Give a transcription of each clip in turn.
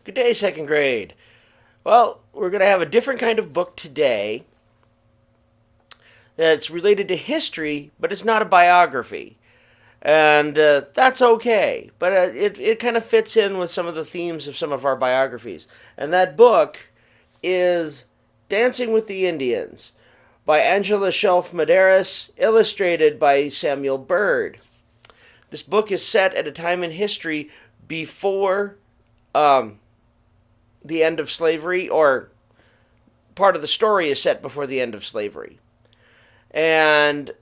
Good day, second grade. Well, we're going to have a different kind of book today that's related to history, but it's not a biography. And that's okay, but it kind of fits in with some of the themes of some of our biographies. And that book is Dancing with the Indians by Angela Shelf Medearis, illustrated by Samuel Bird. This book is set at a time in history before the end of slavery, or part of the story is set before the end of slavery. And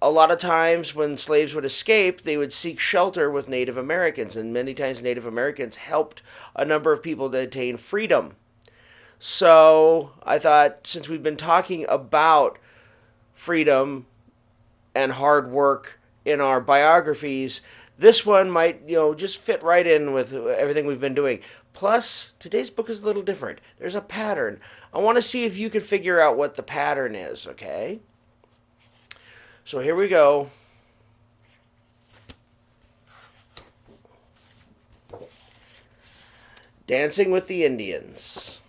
a lot of times when slaves would escape, they would seek shelter with Native Americans, and many times Native Americans helped a number of people to attain freedom. So I thought, since we've been talking about freedom and hard work in our biographies, this one might, just fit right in with everything we've been doing. Plus, today's book is a little different. There's a pattern. I want to see if you can figure out what the pattern is, okay? So here we go. Dancing with the Indians.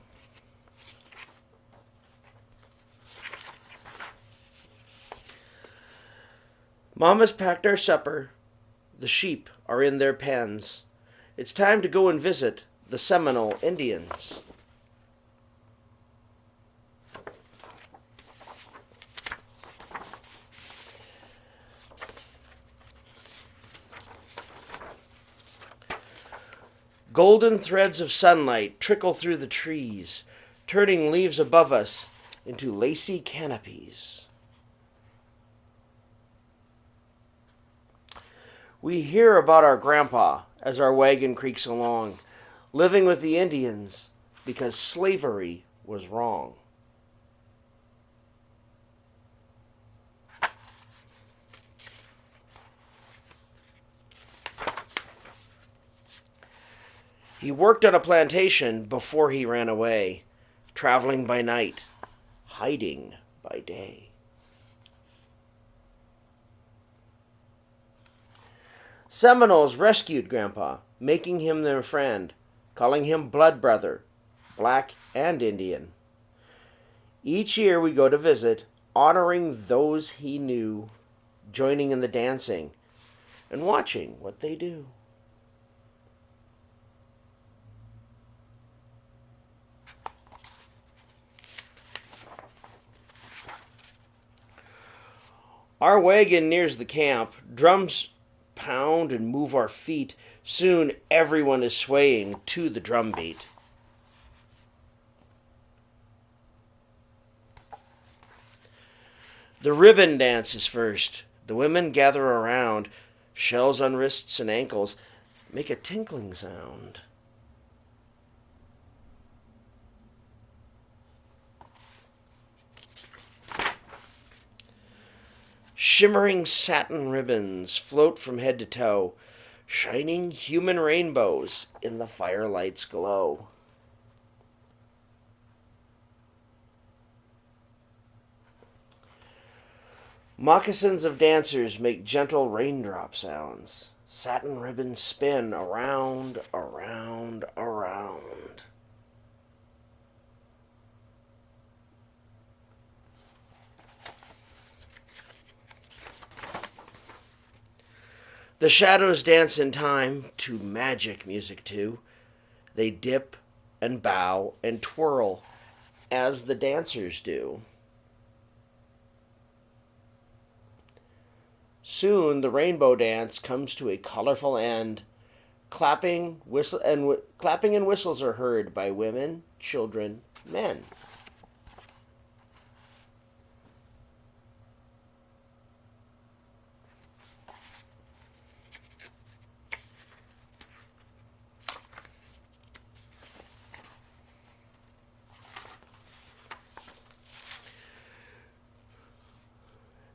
Mama's packed our supper. The sheep are in their pens. It's time to go and visit the Seminole Indians. Golden threads of sunlight trickle through the trees, turning leaves above us into lacy canopies. We hear about our grandpa as our wagon creaks along, living with the Indians because slavery was wrong. He worked on a plantation before he ran away, traveling by night, hiding by day. Seminoles rescued Grandpa, making him their friend, calling him blood brother, black and Indian. Each year we go to visit, honoring those he knew, joining in the dancing, and watching what they do. Our wagon nears the camp. Drums pound and move our feet. Soon everyone is swaying to the drum beat. The ribbon dance is first. The women gather around. Shells on wrists and ankles make a tinkling sound. Shimmering satin ribbons float from head to toe, shining human rainbows in the firelight's glow. Moccasins of dancers make gentle raindrop sounds. Satin ribbons spin around, around, around. The shadows dance in time to magic music too. They dip and bow and twirl as the dancers do. Soon the rainbow dance comes to a colorful end. Clapping and whistles are heard by women, children, men.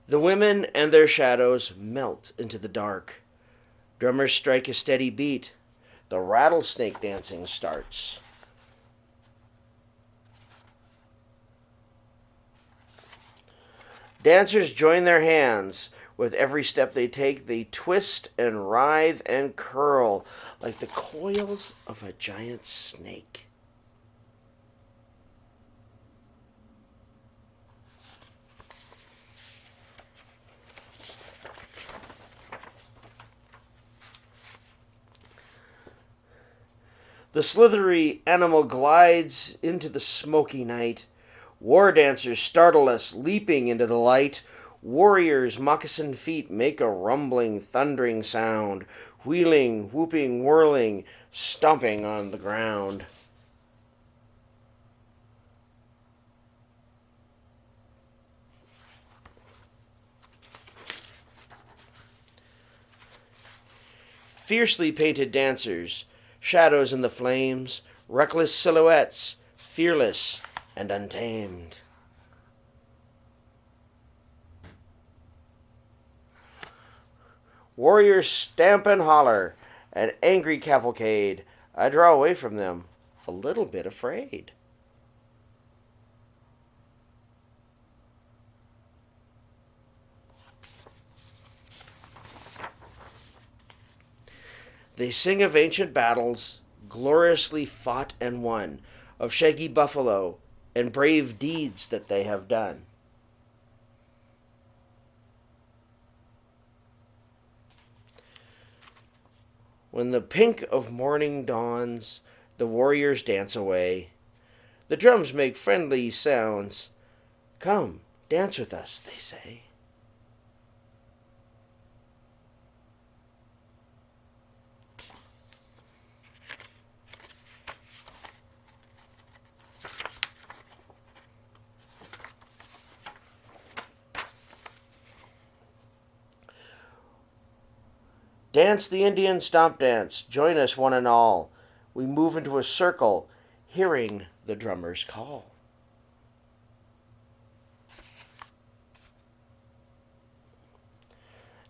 The women and their shadows melt into the dark. Drummers strike a steady beat. The rattlesnake dancing starts. Dancers join their hands With every step they take, they twist and writhe and curl like the coils of a giant snake. The slithery animal glides into the smoky night. War dancers startle us, leaping into the light. Warriors' moccasined feet make a rumbling, thundering sound, wheeling, whooping, whirling, stomping on the ground. Fiercely painted dancers, shadows in the flames, reckless silhouettes, fearless and untamed. Warriors stamp and holler, an angry cavalcade. I draw away from them, a little bit afraid. They sing of ancient battles, gloriously fought and won, of shaggy buffalo, and brave deeds that they have done. When the pink of morning dawns, the warriors dance away. The drums make friendly sounds. Come, dance with us, they say. Dance the Indian stomp dance. Join us one and all. We move into a circle, hearing the drummer's call.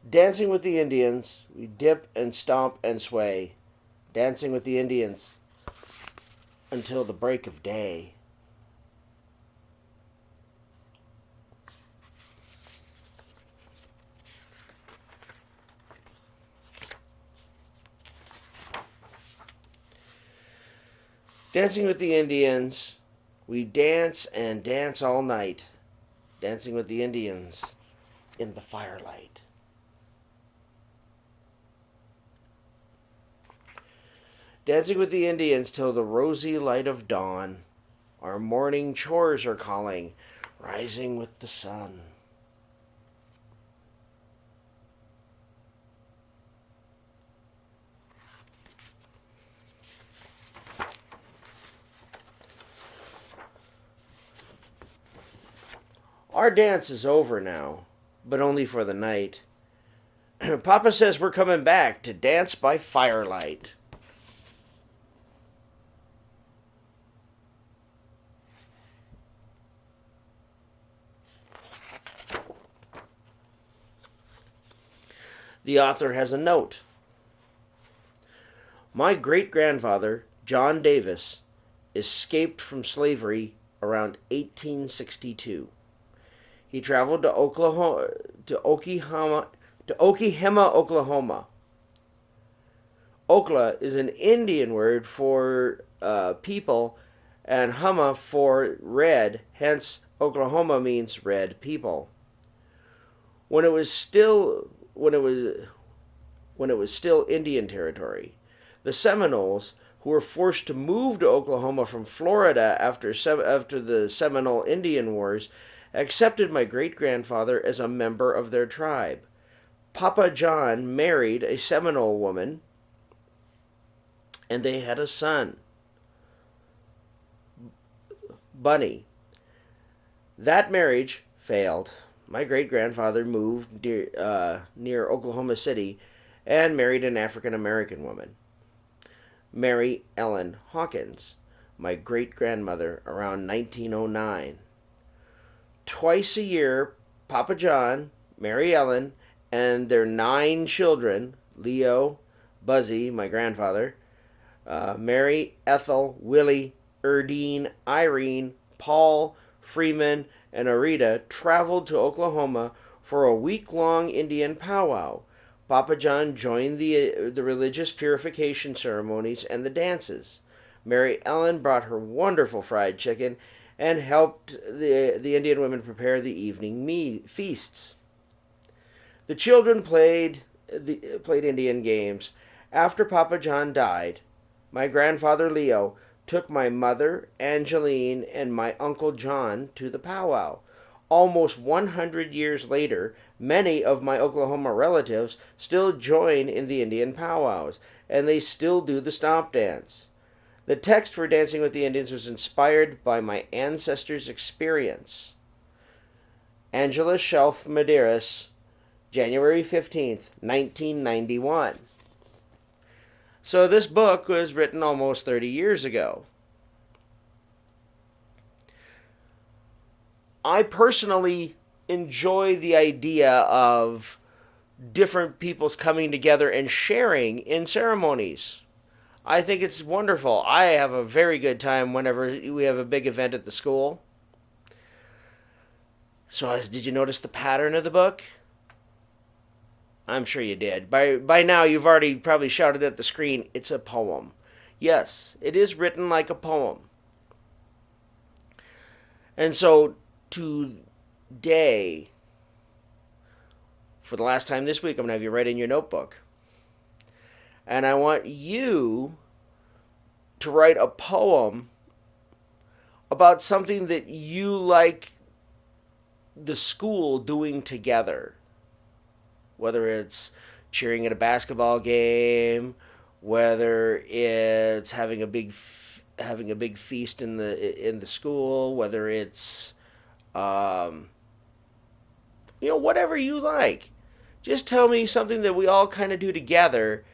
Dancing with the Indians, we dip and stomp and sway. Dancing with the Indians until the break of day. Dancing with the Indians, we dance and dance all night. Dancing with the Indians in the firelight. Dancing with the Indians till the rosy light of dawn. Our morning chores are calling, rising with the sun. Our dance is over now, but only for the night. Papa says we're coming back to dance by firelight. The author has a note. My great-grandfather, John Davis, escaped from slavery around 1862. He traveled to Oklahoma, Oklahoma. Okla is an Indian word for people, and Hama for red. Hence, Oklahoma means red people. When it was still Indian territory, the Seminoles, who were forced to move to Oklahoma from Florida after the Seminole Indian Wars, accepted my great-grandfather as a member of their tribe. Papa John married a Seminole woman, and they had a son, Bunny. That marriage failed. My great-grandfather moved near Oklahoma City and married an African-American woman, Mary Ellen Hawkins, my great-grandmother, around 1909. Twice a year, Papa John, Mary Ellen, and their 9 children, Leo, Buzzy, my grandfather, Mary, Ethel, Willie, Erdine, Irene, Paul, Freeman, and Arita, traveled to Oklahoma for a week-long Indian powwow. Papa John joined the religious purification ceremonies and the dances. Mary Ellen brought her wonderful fried chicken and helped the Indian women prepare the evening feasts. The children played Indian games. After Papa John died, my grandfather Leo took my mother, Angeline, and my uncle John to the powwow. Almost 100 years later, many of my Oklahoma relatives still join in the Indian powwows, and they still do the Stomp dance. The text for Dancing with the Indians was inspired by my ancestors' experience. Angela Shelf Medearis, January 15th, 1991. So this book was written almost 30 years ago. I personally enjoy the idea of different peoples coming together and sharing in ceremonies. I think it's wonderful. I have a very good time whenever we have a big event at the school. So did you notice the pattern of the book? I'm sure you did. By now you've already probably shouted at the screen, it's a poem. Yes, it is written like a poem. And so today, for the last time this week, I'm going to have you write in your notebook. And I want you to write a poem about something that you like the school doing together. Whether it's cheering at a basketball game, whether it's having a big feast in the school, whether it's whatever you like. Just tell me something that we all kind of do together.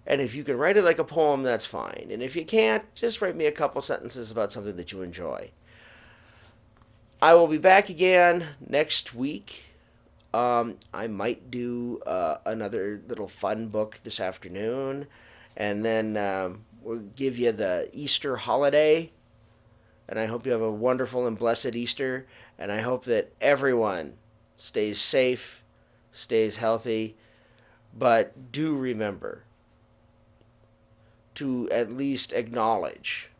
And if you can write it like a poem, that's fine. And if you can't, just write me a couple sentences about something that you enjoy. I will be back again next week. I might do another little fun book this afternoon. And then we'll give you the Easter holiday. And I hope you have a wonderful and blessed Easter. And I hope that everyone stays safe, stays healthy. But do remember to at least acknowledge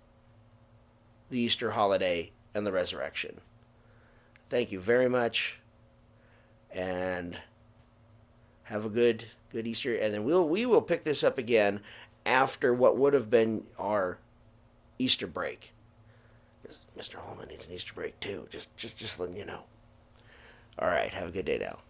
the Easter holiday and the resurrection. Thank you very much, and have a good Easter. And then we will pick this up again after what would have been our Easter break. Mr. Holman needs an Easter break too. Just letting you know. All right, have a good day now.